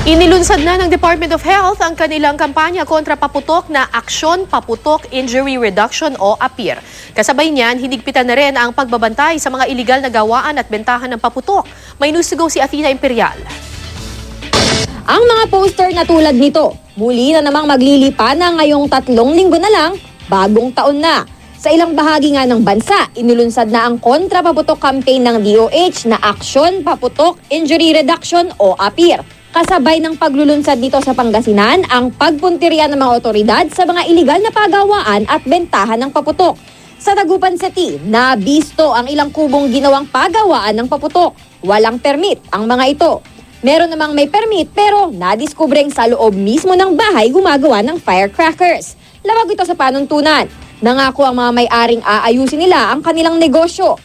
Inilunsad na ng Department of Health ang kanilang kampanya kontra paputok na Aksyon Paputok Injury Reduction o APIR. Kasabay niyan, hinigpitan na rin ang pagbabantay sa mga iligal na gawaan at bentahan ng paputok. May news to go si Athena Imperial. Ang mga poster na tulad nito, muli na namang maglilipa na ngayong 3 linggo na lang, bagong taon na. Sa ilang bahagi nga ng bansa, inilunsad na ang kontra-paputok campaign ng DOH na Aksyon Paputok Injury Reduction o APIR. Kasabay ng paglulunsad dito sa Pangasinan ang pagpuntirya ng mga otoridad sa mga iligal na pagawaan at bentahan ng paputok. Sa Dagupan City, nabisto ang ilang kubong ginawang pagawaan ng paputok. Walang permit ang mga ito. Meron namang may permit pero nadiskubreng sa loob mismo ng bahay gumagawa ng firecrackers. Labag ito sa panuntunan. Nangako ang mga may-aring aayusin nila ang kanilang negosyo.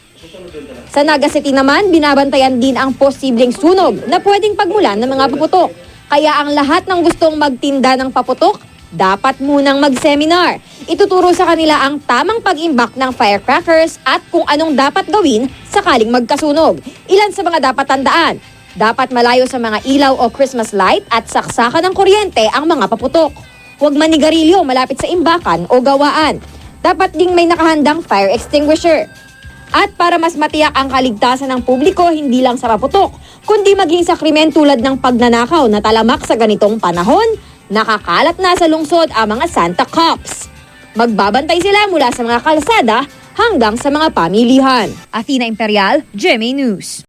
Sa Naga City naman, binabantayan din ang posibleng sunog na pwedeng pagmulan ng mga paputok. Kaya ang lahat ng gustong magtinda ng paputok, dapat munang mag-seminar. Ituturo sa kanila ang tamang pag-imbak ng firecrackers at kung anong dapat gawin sakaling magkasunog. Ilan sa mga dapat tandaan? Dapat malayo sa mga ilaw o Christmas light at saksakan ng kuryente ang mga paputok. Huwag manigarilyo malapit sa imbakan o gawaan. Dapat ding may nakahandang fire extinguisher. At para mas matiyak ang kaligtasan ng publiko hindi lang sa paputok, kundi maging sa krimen tulad ng pagnanakaw na talamak sa ganitong panahon, nakakalat na sa lungsod ang mga Santa Cops. Magbabantay sila mula sa mga kalsada hanggang sa mga pamilihan. Athena Imperial, GMA News.